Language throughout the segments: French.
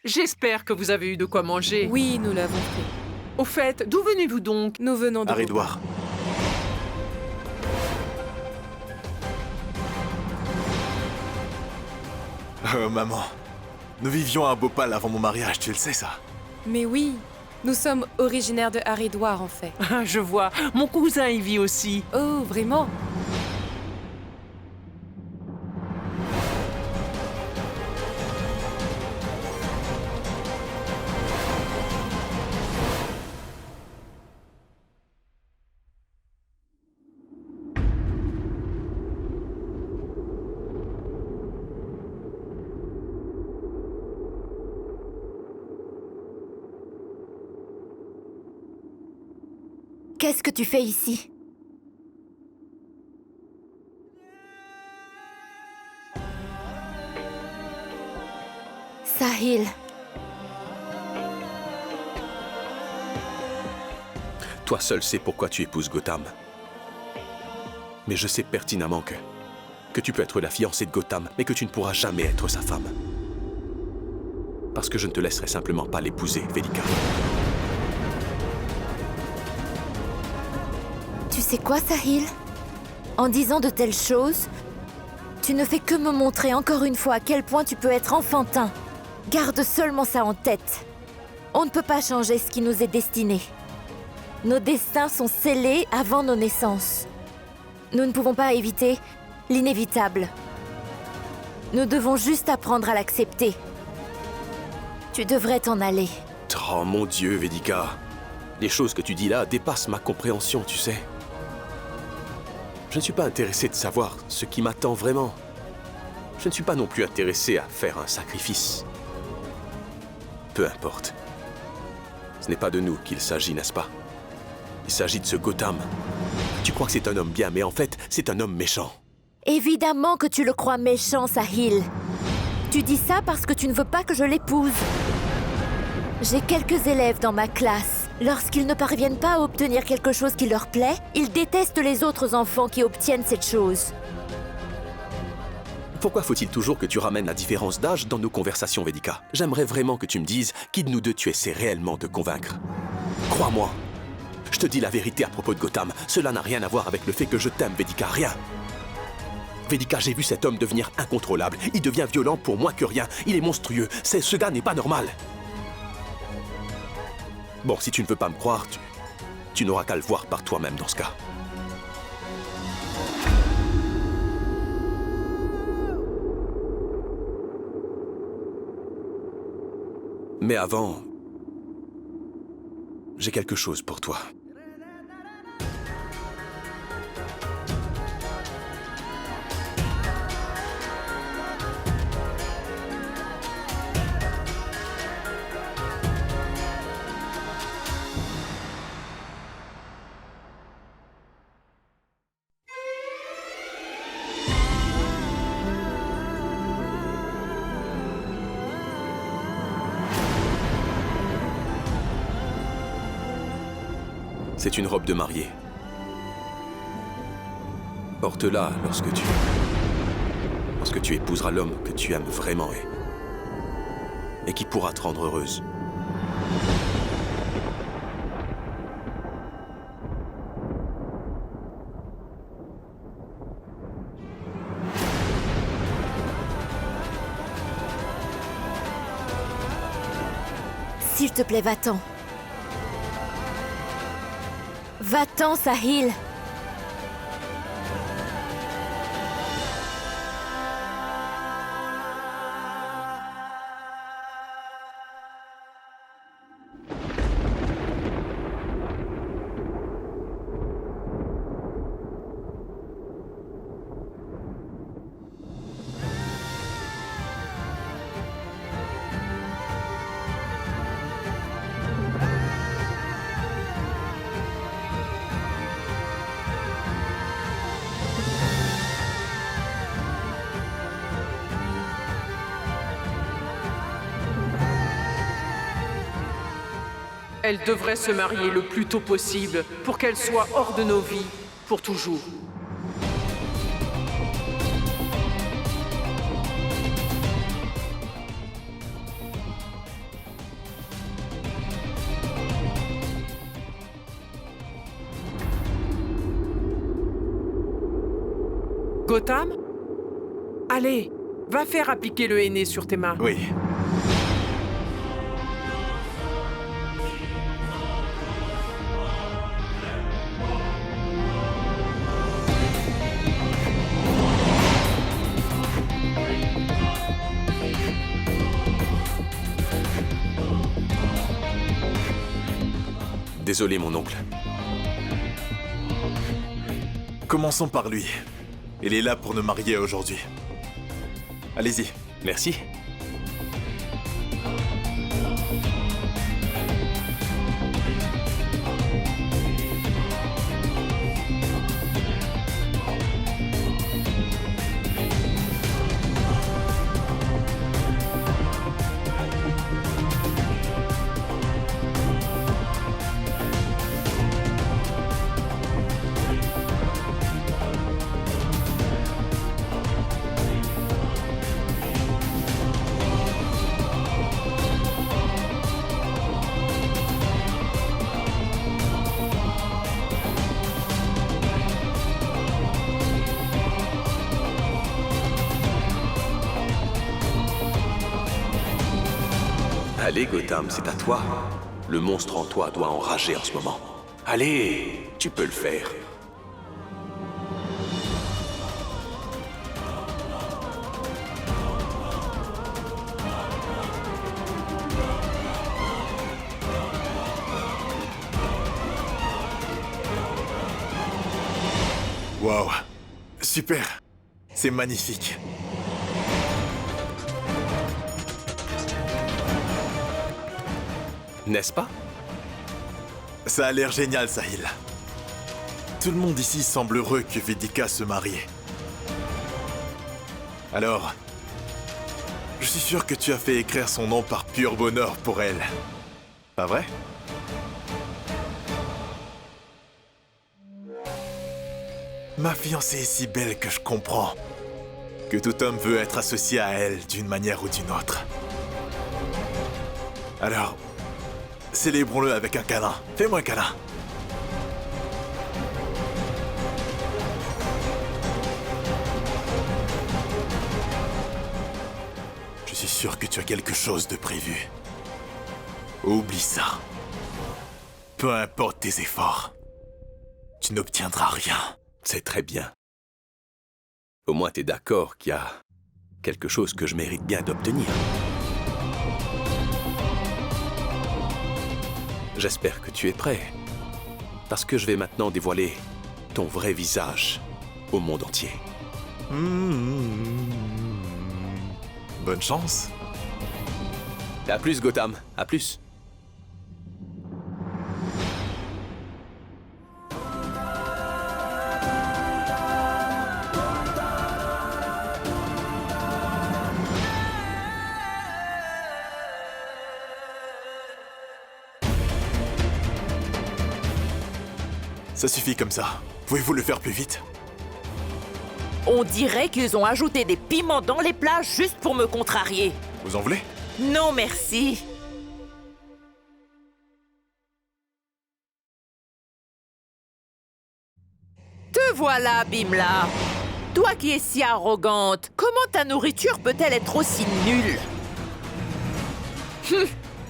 J'espère que vous avez eu de quoi manger. Oui, nous l'avons fait. Au fait, d'où venez-vous donc? Nous venons de... Aridouar. Oh, maman. Nous vivions à Bhopal avant mon mariage, tu le sais ça? Mais oui, nous sommes originaires de Haridwar en fait. Ah, je vois. Mon cousin y vit aussi. Oh, vraiment? Qu'est-ce que tu fais ici? Sahil. Toi seul sais pourquoi tu épouses Gautam. Mais je sais pertinemment que tu peux être la fiancée de Gautam, mais que tu ne pourras jamais être sa femme. Parce que je ne te laisserai simplement pas l'épouser, Vedika. Tu sais quoi, Sahil? En disant de telles choses, tu ne fais que me montrer encore une fois à quel point tu peux être enfantin. Garde seulement ça en tête. On ne peut pas changer ce qui nous est destiné. Nos destins sont scellés avant nos naissances. Nous ne pouvons pas éviter l'inévitable. Nous devons juste apprendre à l'accepter. Tu devrais t'en aller. Oh mon Dieu, Vedika. Les choses que tu dis là dépassent ma compréhension, tu sais. Je ne suis pas intéressé de savoir ce qui m'attend vraiment. Je ne suis pas non plus intéressé à faire un sacrifice. Peu importe. Ce n'est pas de nous qu'il s'agit, n'est-ce pas? Il s'agit de ce Gautam. Tu crois que c'est un homme bien, mais en fait, c'est un homme méchant. Évidemment que tu le crois méchant, Sahil. Tu dis ça parce que tu ne veux pas que je l'épouse. J'ai quelques élèves dans ma classe. Lorsqu'ils ne parviennent pas à obtenir quelque chose qui leur plaît, ils détestent les autres enfants qui obtiennent cette chose. Pourquoi faut-il toujours que tu ramènes la différence d'âge dans nos conversations, Vedika? J'aimerais vraiment que tu me dises qui de nous deux tu essaies réellement de convaincre. Crois-moi, je te dis la vérité à propos de Gautam. Cela n'a rien à voir avec le fait que je t'aime, Vedika, rien. Vedika, j'ai vu cet homme devenir incontrôlable. Il devient violent pour moins que rien. Il est monstrueux. Ce gars n'est pas normal. Bon, si tu ne veux pas me croire, tu n'auras qu'à le voir par toi-même dans ce cas. Mais avant, j'ai quelque chose pour toi. C'est une robe de mariée. Porte-la lorsque tu épouseras l'homme que tu aimes vraiment et qui pourra te rendre heureuse. S'il te plaît, va-t'en. Va-t'en, Sahil. Elle devrait se marier le plus tôt possible pour qu'elle soit hors de nos vies pour toujours. Gotham? Allez, va faire appliquer le henné sur tes mains. Oui. Désolé, mon oncle. Commençons par lui. Il est là pour nous marier aujourd'hui. Allez-y. Merci. Allez, Gotham, c'est à toi. Le monstre en toi doit enrager en ce moment. Allez, tu peux le faire. Waouh. Super. C'est magnifique. N'est-ce pas? Ça a l'air génial, Sahil. Tout le monde ici semble heureux que Vedika se marie. Alors, je suis sûr que tu as fait écrire son nom par pur bonheur pour elle. Pas vrai? Ma fiancée est si belle que je comprends que tout homme veut être associé à elle d'une manière ou d'une autre. Alors, célébrons-le avec un câlin. Fais-moi un câlin. Je suis sûr que tu as quelque chose de prévu. Oublie ça. Peu importe tes efforts, tu n'obtiendras rien. C'est très bien. Au moins, t'es d'accord qu'il y a quelque chose que je mérite bien d'obtenir. J'espère que tu es prêt, parce que je vais maintenant dévoiler ton vrai visage au monde entier. Bonne chance. À plus, Gotham. À plus. Ça suffit comme ça. Pouvez-vous le faire plus vite? On dirait qu'ils ont ajouté des piments dans les plats juste pour me contrarier. Vous en voulez? Non, merci. Te voilà, Bimla. Toi qui es si arrogante, comment ta nourriture peut-elle être aussi nulle?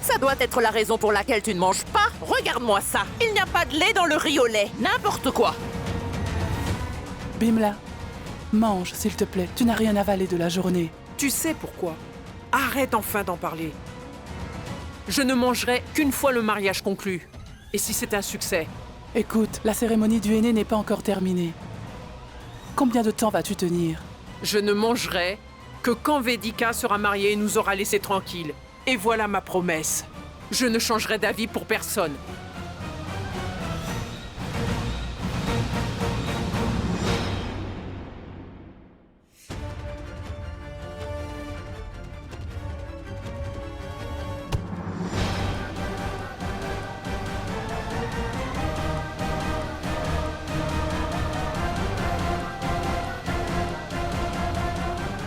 Ça doit être la raison pour laquelle tu ne manges pas. Regarde-moi ça. Il n'y a pas de lait dans le riz au lait. N'importe quoi. Bimla, mange, s'il te plaît. Tu n'as rien avalé de la journée. Tu sais pourquoi? Arrête enfin d'en parler. Je ne mangerai qu'une fois le mariage conclu. Et si c'est un succès? Écoute, la cérémonie du henné n'est pas encore terminée. Combien de temps vas-tu tenir? Je ne mangerai que quand Vedika sera mariée et nous aura laissés tranquilles. Et voilà ma promesse. Je ne changerai d'avis pour personne.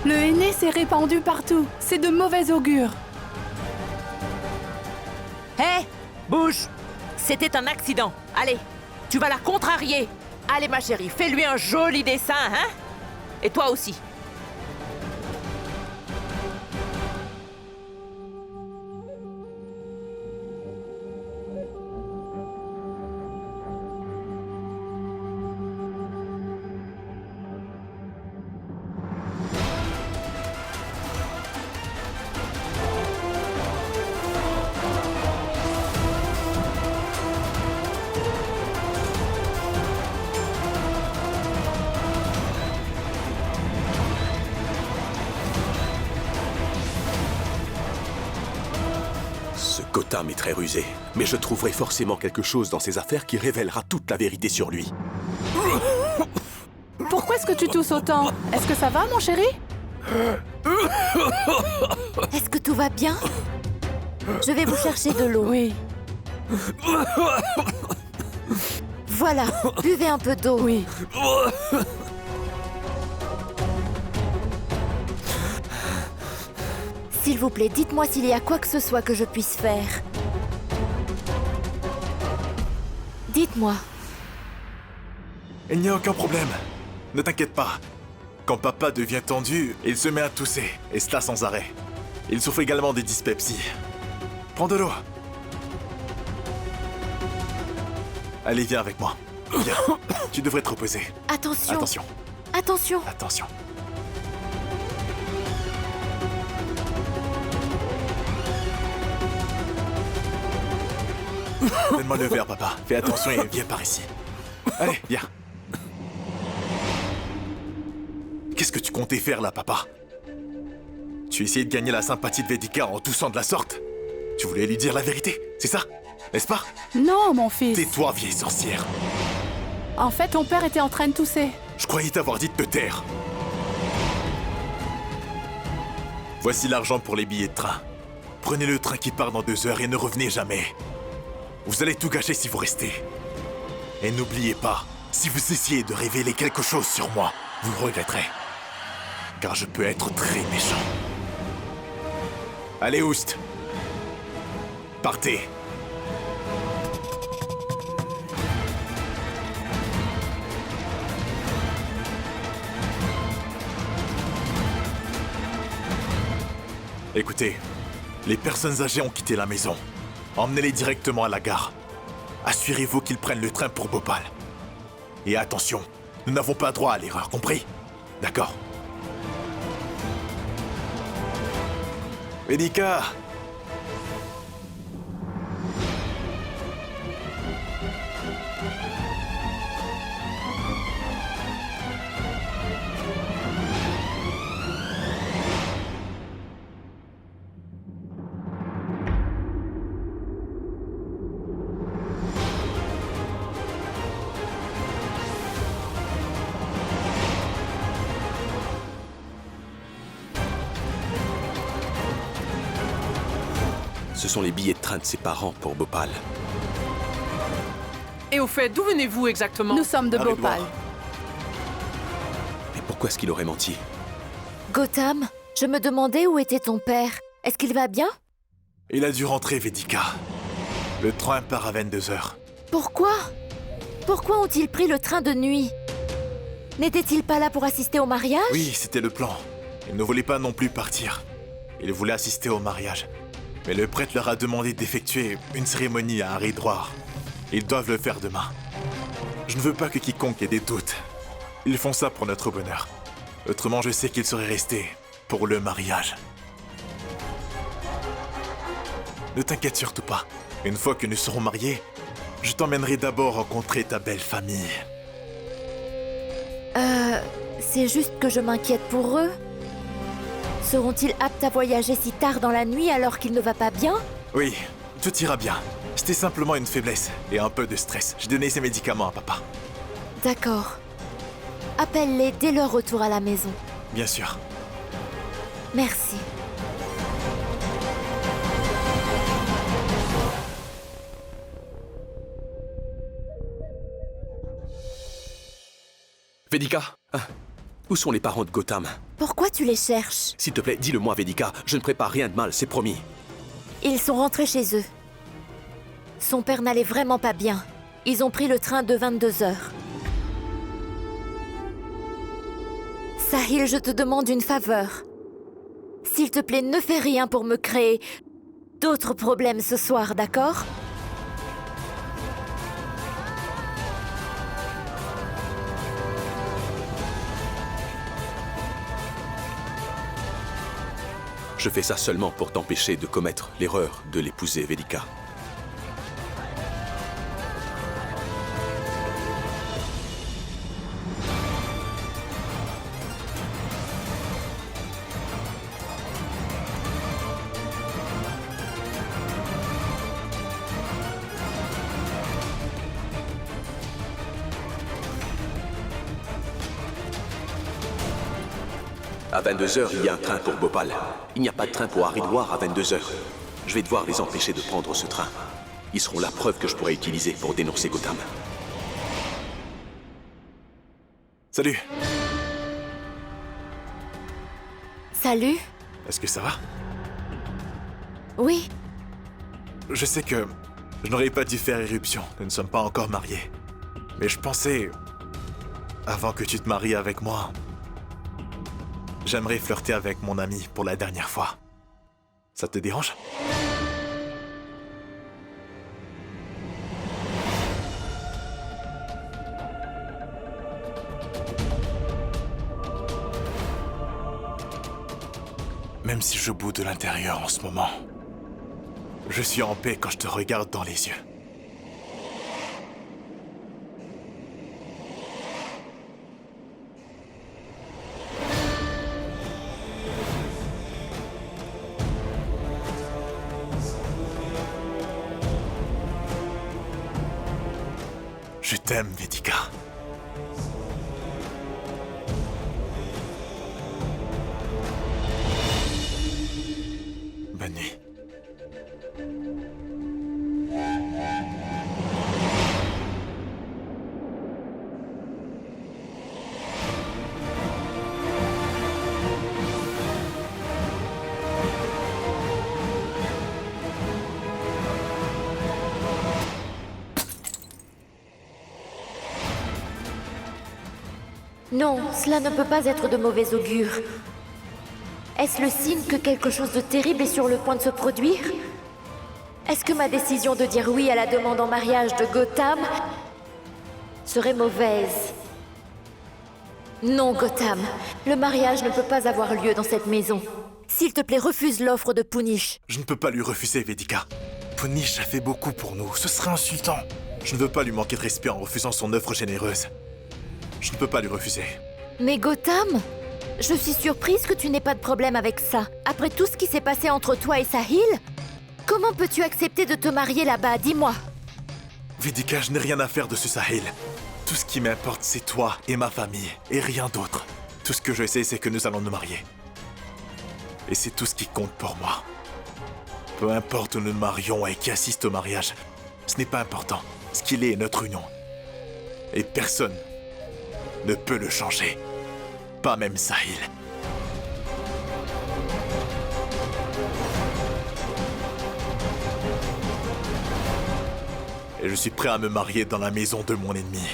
Le henné s'est répandu partout. C'est de mauvais augure. Hé, bouge. C'était un accident. Allez, tu vas la contrarier. Allez, ma chérie, fais-lui un joli dessin, hein? Et toi aussi. Gotham est très rusé, mais je trouverai forcément quelque chose dans ses affaires qui révélera toute la vérité sur lui. Pourquoi est-ce que tu tousses autant? Est-ce que ça va, mon chéri? Est-ce que tout va bien? Je vais vous chercher de l'eau. Oui, Voilà, buvez un peu d'eau. oui. S'il vous plaît, dites-moi s'il y a quoi que ce soit que je puisse faire. Dites-moi. Il n'y a aucun problème. Ne t'inquiète pas. Quand papa devient tendu, il se met à tousser, et cela sans arrêt. Il souffre également des dyspepsies. Prends de l'eau. Allez, viens avec moi. Viens. Tu devrais te reposer. Attention. Attention. Attention. Attention. Donne-moi le verre, papa. Fais attention et viens par ici. Allez, viens. Qu'est-ce que tu comptais faire là, papa? Tu essayais de gagner la sympathie de Vedika en toussant de la sorte? Tu voulais lui dire la vérité, c'est ça? N'est-ce pas? Non, mon fils. Tais-toi, vieille sorcière. En fait, ton père était en train de tousser. Je croyais t'avoir dit de te taire. Voici l'argent pour les billets de train. Prenez le train qui part dans 2 heures et ne revenez jamais. Vous allez tout gâcher si vous restez. Et n'oubliez pas, si vous essayez de révéler quelque chose sur moi, vous le regretterez. Car je peux être très méchant. Allez, Oust. Partez. Écoutez, les personnes âgées ont quitté la maison. Emmenez-les directement à la gare. Assurez-vous qu'ils prennent le train pour Bhopal. Et attention, nous n'avons pas droit à l'erreur, compris? D'accord. Vedika! Ce sont les billets de train de ses parents pour Bhopal. Et au fait, d'où venez-vous exactement? Nous sommes de Haridwar. Bhopal. Mais pourquoi est-ce qu'il aurait menti? Gotham, je me demandais où était ton père. Est-ce qu'il va bien? Il a dû rentrer, Vedika. Le train part à 22 heures. Pourquoi? Pourquoi ont-ils pris le train de nuit? N'était-il pas là pour assister au mariage? Oui, c'était le plan. Ils ne voulaient pas non plus partir. Ils voulaient assister au mariage. Mais le prêtre leur a demandé d'effectuer une cérémonie à Haridwar. Ils doivent le faire demain. Je ne veux pas que quiconque ait des doutes. Ils font ça pour notre bonheur. Autrement, je sais qu'ils seraient restés pour le mariage. Ne t'inquiète surtout pas. Une fois que nous serons mariés, je t'emmènerai d'abord rencontrer ta belle famille. C'est juste que je m'inquiète pour eux. Seront-ils aptes à voyager si tard dans la nuit alors qu'il ne va pas bien? Oui, tout ira bien. C'était simplement une faiblesse et un peu de stress. J'ai donné ces médicaments à papa. D'accord. Appelle-les dès leur retour à la maison. Bien sûr. Merci. Vedika, où sont les parents de Gotham? Pourquoi tu les cherches? S'il te plaît, dis-le-moi, Vedika. Je ne prépare rien de mal, c'est promis. Ils sont rentrés chez eux. Son père n'allait vraiment pas bien. Ils ont pris le train de 22 heures. Sahil, je te demande une faveur. S'il te plaît, ne fais rien pour me créer d'autres problèmes ce soir, d'accord? Je fais ça seulement pour t'empêcher de commettre l'erreur de l'épouser, Vedika. À 22h, il y a un train pour Bhopal. Il n'y a pas de train pour Haridwar à 22h. Je vais devoir les empêcher de prendre ce train. Ils seront la preuve que je pourrais utiliser pour dénoncer Gotham. Salut. Salut? Est-ce que ça va? Oui, Je sais que je n'aurais pas dû faire irruption. Nous ne sommes pas encore mariés. Mais je pensais, avant que tu te maries avec moi, j'aimerais flirter avec mon ami pour la dernière fois. Ça te dérange? Même si je boue de l'intérieur en ce moment, je suis en paix quand je te regarde dans les yeux. Je t'aime, Vedika. Bonne nuit. non, cela ne peut pas être de mauvais augure. Est-ce le signe que quelque chose de terrible est sur le point de se produire? Est-ce que ma décision de dire oui à la demande en mariage de Gotham serait mauvaise? Non, Gotham. Le mariage ne peut pas avoir lieu dans cette maison. S'il te plaît, refuse l'offre de Punish. Je ne peux pas lui refuser, Vedika. Punish a fait beaucoup pour nous. Ce serait insultant. Je ne veux pas lui manquer de respect en refusant son offre généreuse. Je ne peux pas lui refuser. Mais Gotham, je suis surprise que tu n'aies pas de problème avec ça. Après tout ce qui s'est passé entre toi et Sahil, comment peux-tu accepter de te marier là-bas? Dis-moi. Vedika, je n'ai rien à faire de ce Sahil. Tout ce qui m'importe, c'est toi et ma famille, et rien d'autre. Tout ce que je sais, c'est que nous allons nous marier. Et c'est tout ce qui compte pour moi. Peu importe où nous nous marions et qui assiste au mariage, ce n'est pas important. Ce qu'il est notre union. Et personne ne peut le changer. Pas même Sahil. Et je suis prêt à me marier dans la maison de mon ennemi.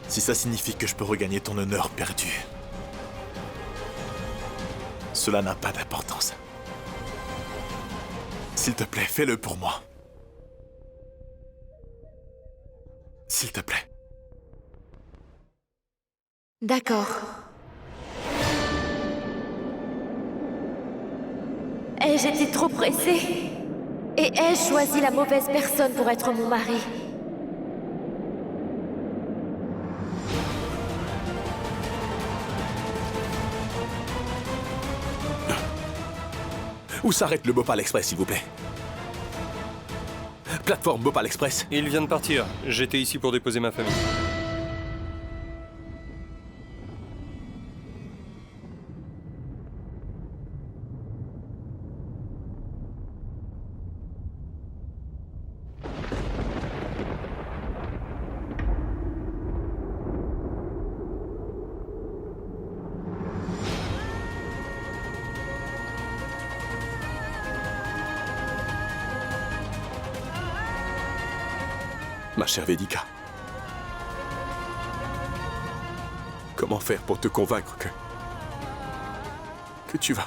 Si ça signifie que je peux regagner ton honneur perdu. Cela n'a pas d'importance. S'il te plaît, fais-le pour moi. S'il te plaît. D'accord. Ai-je été trop pressée? Et ai-je choisi la mauvaise personne pour être mon mari? Où s'arrête le Bhopal Express, s'il vous plaît? Plateforme Bhopal Express. Il vient de partir. J'étais ici pour déposer ma famille. Ma chère Vedika. Comment faire pour te convaincre que tu vas...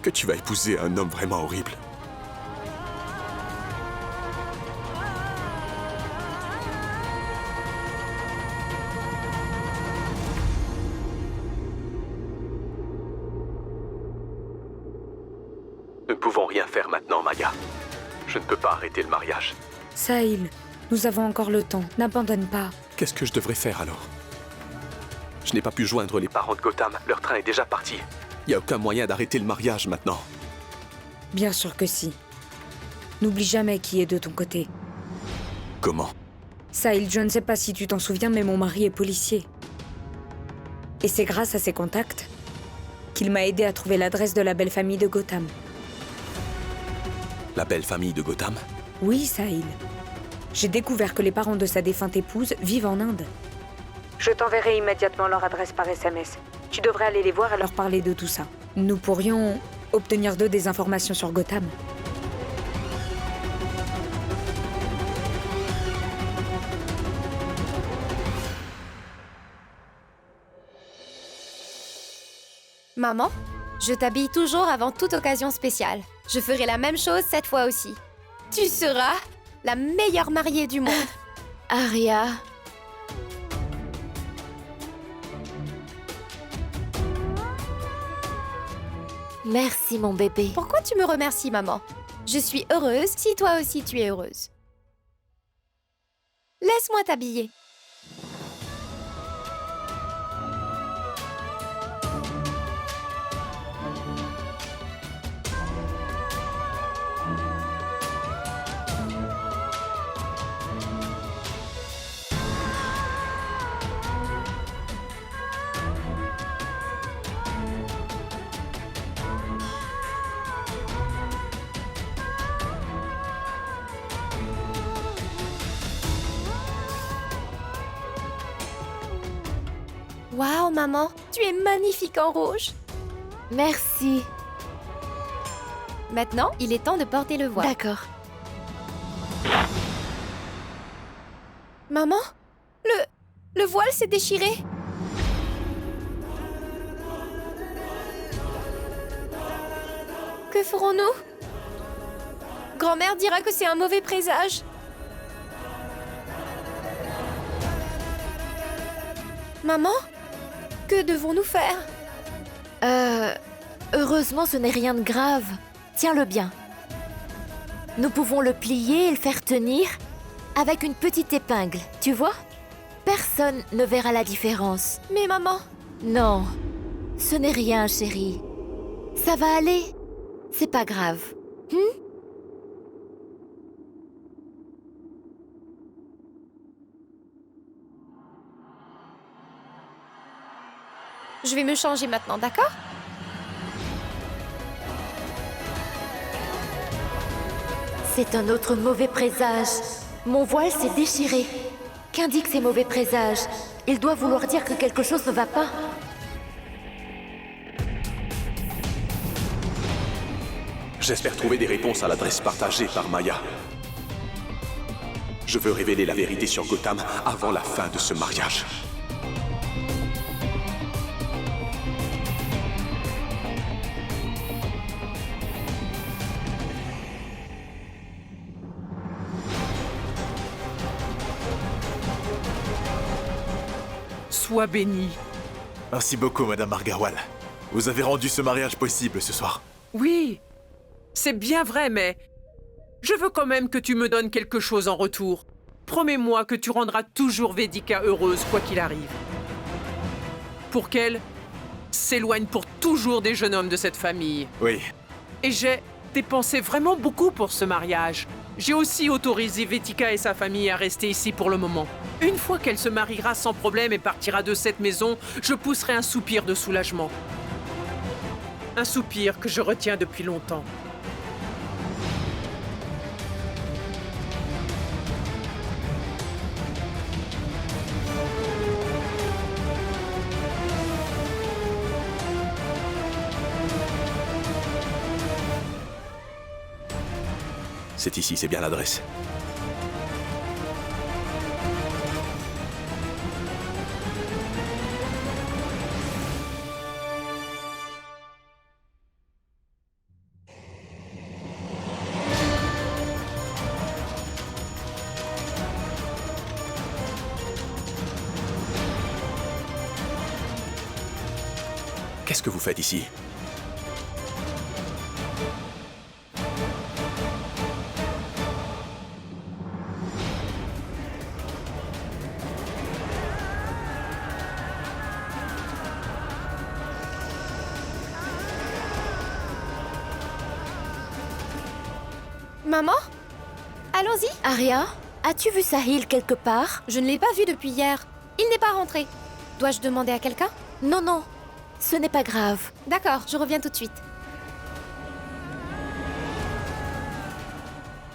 que tu vas épouser un homme vraiment horrible? Nous ne pouvons rien faire maintenant, Maya. Je ne peux pas arrêter le mariage. Sahil, nous avons encore le temps. N'abandonne pas. Qu'est-ce que je devrais faire alors? Je n'ai pas pu joindre les parents de Gotham. Leur train est déjà parti. Il n'y a aucun moyen d'arrêter le mariage maintenant. Bien sûr que si. N'oublie jamais qui est de ton côté. Comment? Sahil, je ne sais pas si tu t'en souviens, mais mon mari est policier. Et c'est grâce à ses contacts qu'il m'a aidé à trouver l'adresse de la belle famille de Gotham. La belle famille de Gotham? Oui, Sahil. J'ai découvert que les parents de sa défunte épouse vivent en Inde. Je t'enverrai immédiatement leur adresse par SMS. Tu devrais aller les voir et leur parler de tout ça. Nous pourrions obtenir d'eux des informations sur Gotham. Maman, je t'habille toujours avant toute occasion spéciale. Je ferai la même chose cette fois aussi. Tu seras la meilleure mariée du monde. Aria... Merci, mon bébé. Pourquoi tu me remercies, maman? Je suis heureuse si toi aussi tu es heureuse. Laisse-moi t'habiller. Waouh, maman, tu es magnifique en rouge. Merci. Maintenant, il est temps de porter le voile. D'accord. Maman, le voile s'est déchiré. Que ferons-nous? Grand-mère dira que c'est un mauvais présage. Maman, que devons-nous faire? Heureusement, ce n'est rien de grave. Tiens-le bien. Nous pouvons le plier et le faire tenir avec une petite épingle, tu vois? Personne ne verra la différence. Mais maman... Non, ce n'est rien, chérie. Ça va aller. C'est pas grave. Je vais me changer maintenant, d'accord? C'est un autre mauvais présage. Mon voile s'est déchiré. Qu'indiquent ces mauvais présages? Il doit vouloir dire que quelque chose ne va pas. J'espère trouver des réponses à l'adresse partagée par Maya. Je veux révéler la vérité sur Gotham avant la fin de ce mariage. Sois bénie. Merci beaucoup, Madame Agarwal. Vous avez rendu ce mariage possible ce soir. Oui, c'est bien vrai, mais je veux quand même que tu me donnes quelque chose en retour. Promets-moi que tu rendras toujours Vedika heureuse, quoi qu'il arrive. Pour qu'elle s'éloigne pour toujours des jeunes hommes de cette famille. Oui. Et j'ai dépensé vraiment beaucoup pour ce mariage. J'ai aussi autorisé Vedika et sa famille à rester ici pour le moment. Une fois qu'elle se mariera sans problème et partira de cette maison, je pousserai un soupir de soulagement. Un soupir que je retiens depuis longtemps. C'est ici, c'est bien l'adresse. Qu'est-ce que vous faites ici? Maman? Allons-y. Aria, as-tu vu Sahil quelque part? Je ne l'ai pas vu depuis hier. Il n'est pas rentré. Dois-je demander à quelqu'un? Non, non, ce n'est pas grave. D'accord, je reviens tout de suite.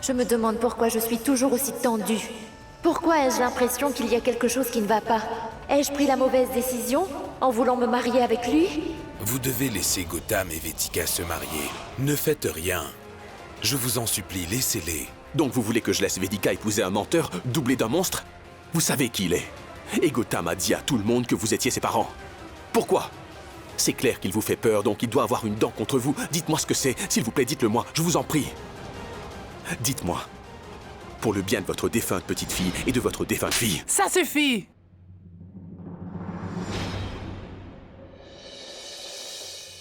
Je me demande pourquoi je suis toujours aussi tendue. Pourquoi ai-je l'impression qu'il y a quelque chose qui ne va pas? Ai-je pris la mauvaise décision en voulant me marier avec lui? Vous devez laisser Gotham et Vetica se marier. Ne faites rien. Je vous en supplie, laissez-les. Donc vous voulez que je laisse Vetica épouser un menteur, doublé d'un monstre? Vous savez qui il est. Et Gotham a dit à tout le monde que vous étiez ses parents. Pourquoi? C'est clair qu'il vous fait peur, donc il doit avoir une dent contre vous. Dites-moi ce que c'est, s'il vous plaît, dites-le-moi, je vous en prie. Dites-moi. Pour le bien de votre défunte petite fille et de votre défunte fille. Ça suffit!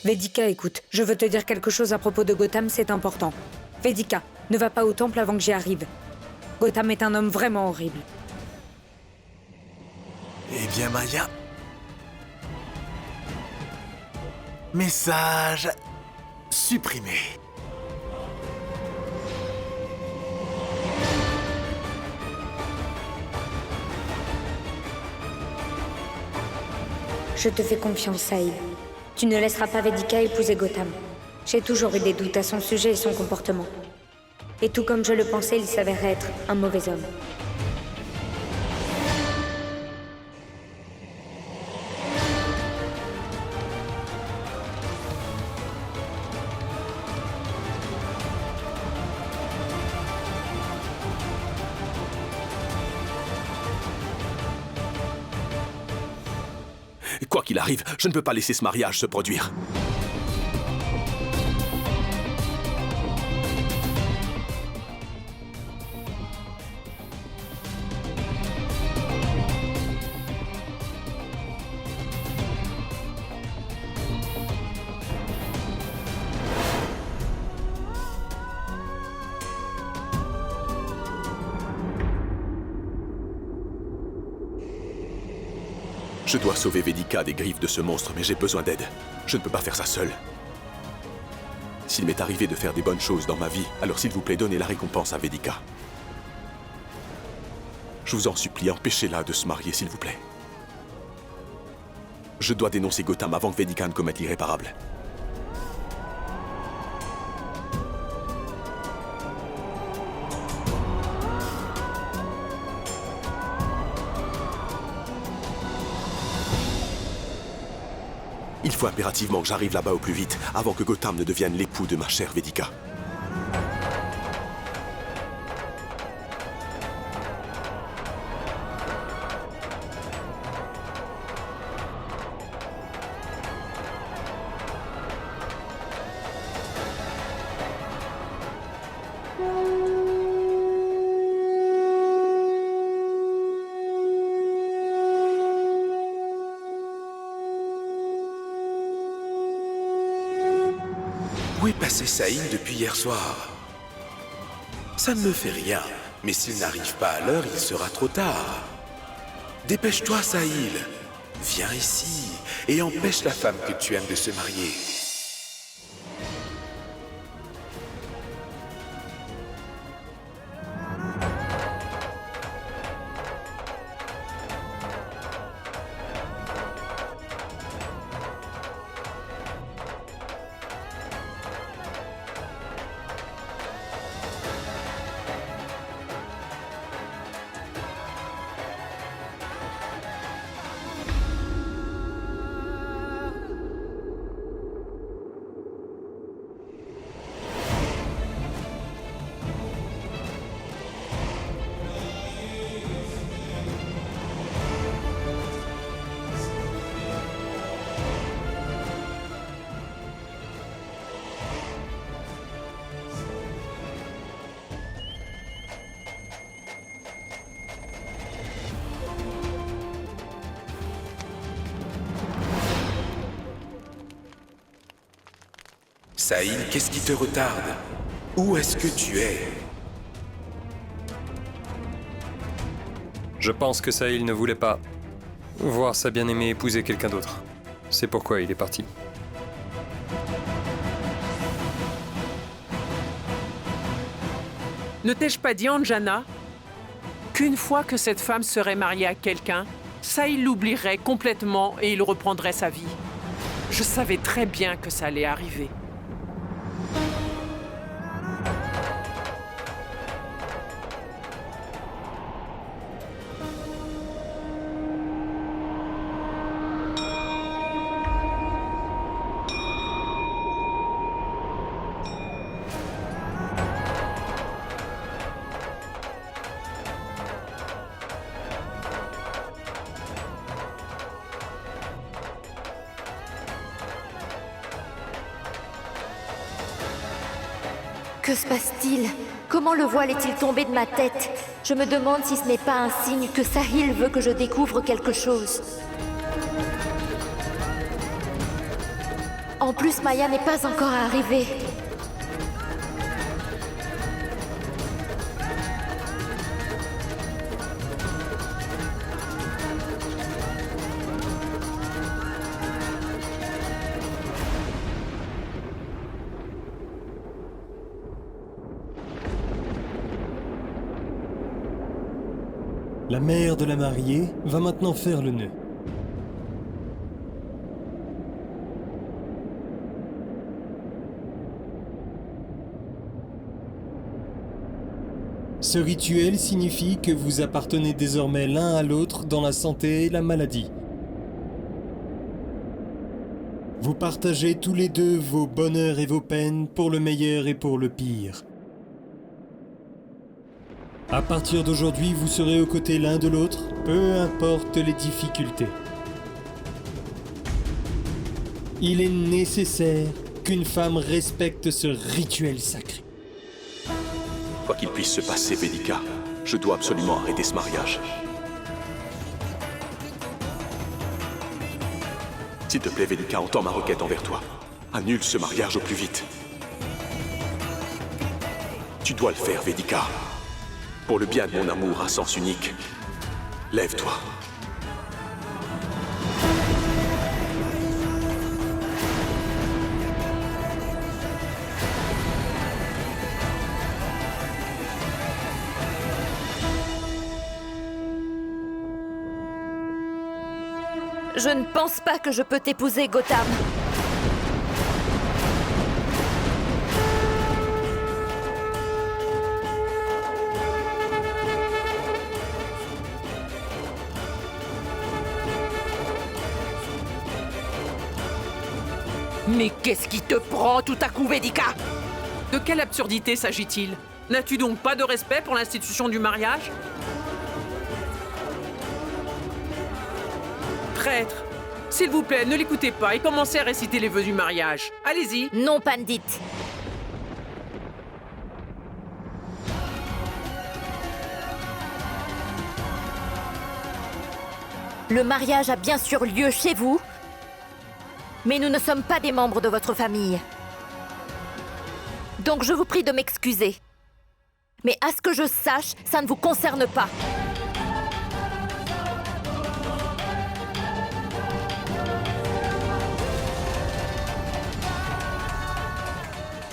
Vetica, écoute, je veux te dire quelque chose à propos de Gotham, c'est important. Vetica, ne va pas au temple avant que j'y arrive. Gotham est un homme vraiment horrible. Eh bien, Maya. Message supprimé. Je te fais confiance, Sahil. Tu ne laisseras pas Vetica épouser Gotham. J'ai toujours eu des doutes à son sujet et son comportement. Et tout comme je le pensais, il s'avérait être un mauvais homme. Quoi qu'il arrive, je ne peux pas laisser ce mariage se produire. Je dois sauver Vetica des griffes de ce monstre, mais j'ai besoin d'aide. Je ne peux pas faire ça seul. S'il m'est arrivé de faire des bonnes choses dans ma vie, alors s'il vous plaît, donnez la récompense à Vetica. Je vous en supplie, empêchez-la de se marier, s'il vous plaît. Je dois dénoncer Gotham avant que Vetica ne commette l'irréparable. Il faut impérativement que j'arrive là-bas au plus vite, avant que Gotham ne devienne l'époux de ma chère Vetica. Où est passé Sahil depuis hier soir? Ça ne me fait rien, mais s'il n'arrive pas à l'heure, il sera trop tard. Dépêche-toi, Sahil. Viens ici et empêche la femme que tu aimes de se marier. Sahil, qu'est-ce qui te retarde? Où est-ce que tu es? Je pense que Sahil ne voulait pas voir sa bien-aimée épouser quelqu'un d'autre. C'est pourquoi il est parti. Ne t'ai-je pas dit, Anjana, qu'une fois que cette femme serait mariée à quelqu'un, Sahil l'oublierait complètement et il reprendrait sa vie. Je savais très bien que ça allait arriver. Que se passe-t-il? Comment le voile est-il tombé de ma tête? Je me demande si ce n'est pas un signe que Sahil veut que je découvre quelque chose. En plus, Maya n'est pas encore arrivée. La mère de la mariée va maintenant faire le nœud. Ce rituel signifie que vous appartenez désormais l'un à l'autre dans la santé et la maladie. Vous partagez tous les deux vos bonheurs et vos peines pour le meilleur et pour le pire. À partir d'aujourd'hui, vous serez aux côtés l'un de l'autre, peu importe les difficultés. Il est nécessaire qu'une femme respecte ce rituel sacré. Quoi qu'il puisse se passer, Vedika, je dois absolument arrêter ce mariage. S'il te plaît, Vedika, entends ma requête envers toi. Annule ce mariage au plus vite. Tu dois le faire, Vedika. Pour le bien de mon amour à sens unique, lève-toi. Je ne pense pas que je peux t'épouser, Gotham. Mais qu'est-ce qui te prend tout à coup, Vedika? De quelle absurdité s'agit-il? N'as-tu donc pas de respect pour l'institution du mariage? Traître! S'il vous plaît, ne l'écoutez pas et commencez à réciter les vœux du mariage. Allez-y! Non, Pandit. Le mariage a bien sûr lieu chez vous, mais nous ne sommes pas des membres de votre famille. Donc je vous prie de m'excuser. Mais à ce que je sache, ça ne vous concerne pas.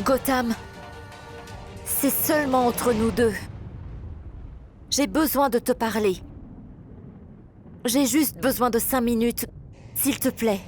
Gotham, c'est seulement entre nous deux. J'ai besoin de te parler. J'ai juste besoin de 5 minutes, s'il te plaît.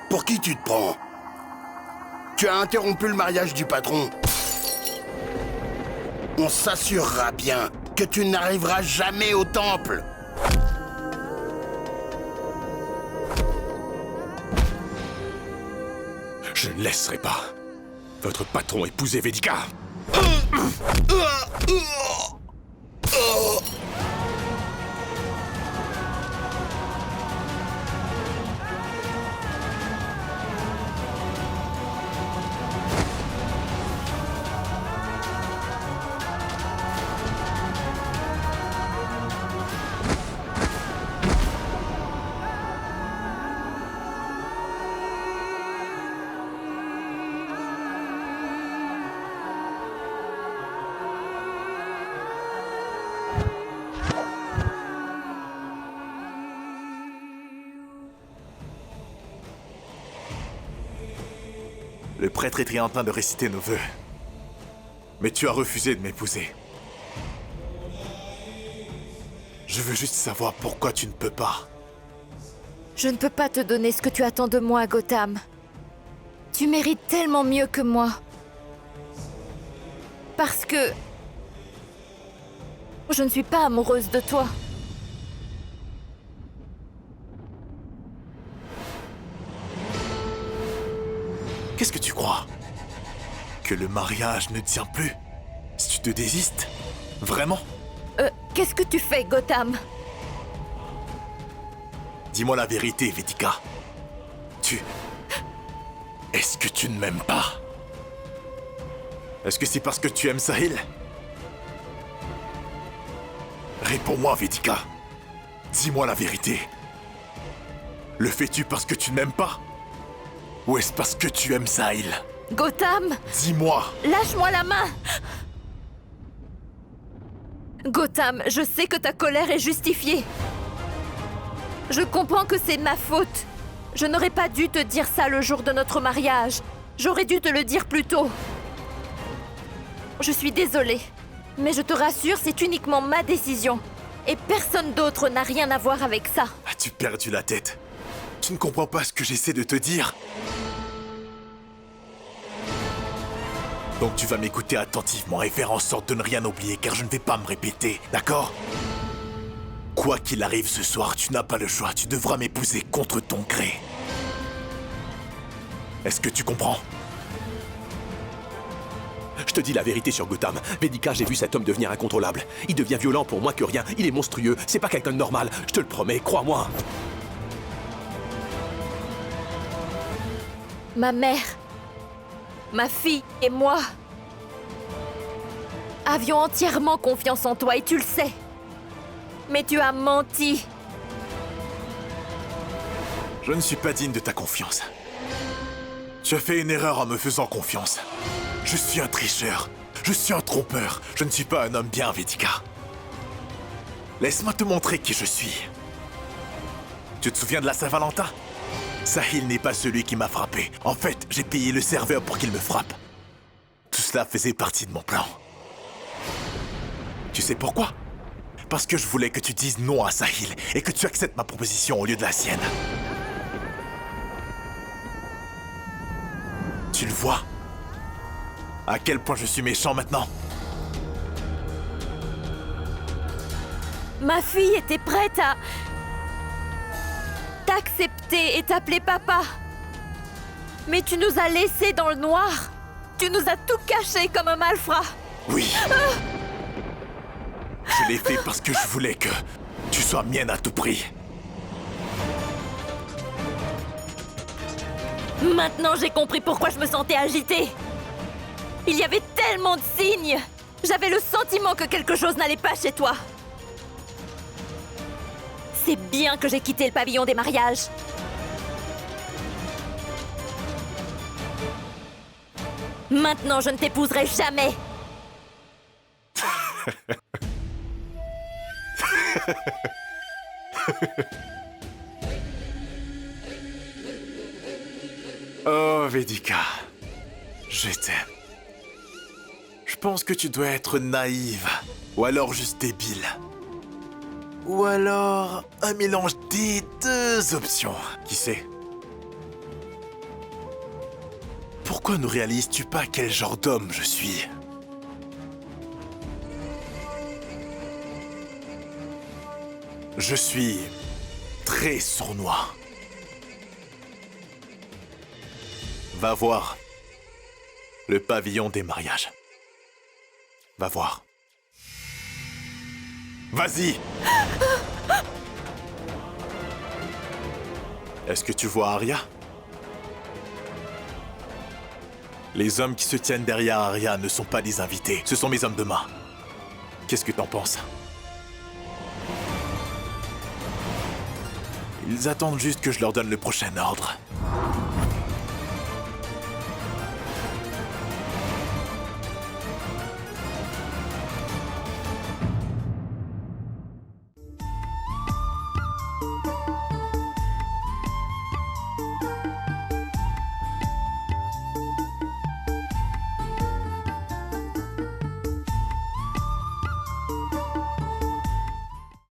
Pour qui tu te prends? Tu as interrompu le mariage du patron. On s'assurera bien que tu n'arriveras jamais au temple. Je ne laisserai pas votre patron épouser Vedika. Le prêtre était en train de réciter nos vœux. Mais tu as refusé de m'épouser. Je veux juste savoir pourquoi tu ne peux pas. Je ne peux pas te donner ce que tu attends de moi, Gotham. Tu mérites tellement mieux que moi. Parce que... je ne suis pas amoureuse de toi. Qu'est-ce que tu crois? Que le mariage ne tient plus? Si tu te désistes? Vraiment? Qu'est-ce que tu fais, Gotham? Dis-moi la vérité, Vedika. Est-ce que tu ne m'aimes pas? Est-ce que c'est parce que tu aimes Sahil? Réponds-moi, Vedika. Dis-moi la vérité. Le fais-tu parce que tu ne m'aimes pas? Ou est-ce parce que tu aimes Sahil? Gotham! Dis-moi! Lâche-moi la main! Gotham, je sais que ta colère est justifiée. Je comprends que c'est ma faute. Je n'aurais pas dû te dire ça le jour de notre mariage. J'aurais dû te le dire plus tôt. Je suis désolée. Mais je te rassure, c'est uniquement ma décision. Et personne d'autre n'a rien à voir avec ça. As-tu perdu la tête? Tu ne comprends pas ce que j'essaie de te dire? Donc tu vas m'écouter attentivement et faire en sorte de ne rien oublier, car je ne vais pas me répéter, d'accord? Quoi qu'il arrive ce soir, tu n'as pas le choix, tu devras m'épouser contre ton gré. Est-ce que tu comprends? Je te dis la vérité sur Gotham. Vedika, j'ai vu cet homme devenir incontrôlable. Il devient violent pour moins que rien. Il est monstrueux. C'est pas quelqu'un de normal. Je te le promets, crois-moi. Ma mère, ma fille et moi avions entièrement confiance en toi et tu le sais. Mais tu as menti. Je ne suis pas digne de ta confiance. Tu as fait une erreur en me faisant confiance. Je suis un tricheur. Je suis un trompeur. Je ne suis pas un homme bien, Vedika. Laisse-moi te montrer qui je suis. Tu te souviens de la Saint-Valentin? Sahil n'est pas celui qui m'a frappé. En fait, j'ai payé le serveur pour qu'il me frappe. Tout cela faisait partie de mon plan. Tu sais pourquoi? Parce que je voulais que tu dises non à Sahil et que tu acceptes ma proposition au lieu de la sienne. Tu le vois? À quel point je suis méchant maintenant? Ma fille était prête à t'accepter et t'appeler papa. Mais tu nous as laissés dans le noir. Tu nous as tout caché comme un malfrat. Oui. Je l'ai fait parce que je voulais que tu sois mienne à tout prix. Maintenant, j'ai compris pourquoi je me sentais agitée. Il y avait tellement de signes. J'avais le sentiment que quelque chose n'allait pas chez toi. C'est bien que j'ai quitté le pavillon des mariages. Maintenant, je ne t'épouserai jamais. Oh, Vedika, je t'aime. Je pense que tu dois être naïve, ou alors juste débile. Ou alors un mélange des deux options. Qui sait? Pourquoi ne réalises-tu pas quel genre d'homme je suis? Je suis très sournois. Va voir le pavillon des mariages. Va voir. Vas-y! Est-ce que tu vois Arya? Les hommes qui se tiennent derrière Arya ne sont pas des invités, ce sont mes hommes de main. Qu'est-ce que t'en penses? Ils attendent juste que je leur donne le prochain ordre.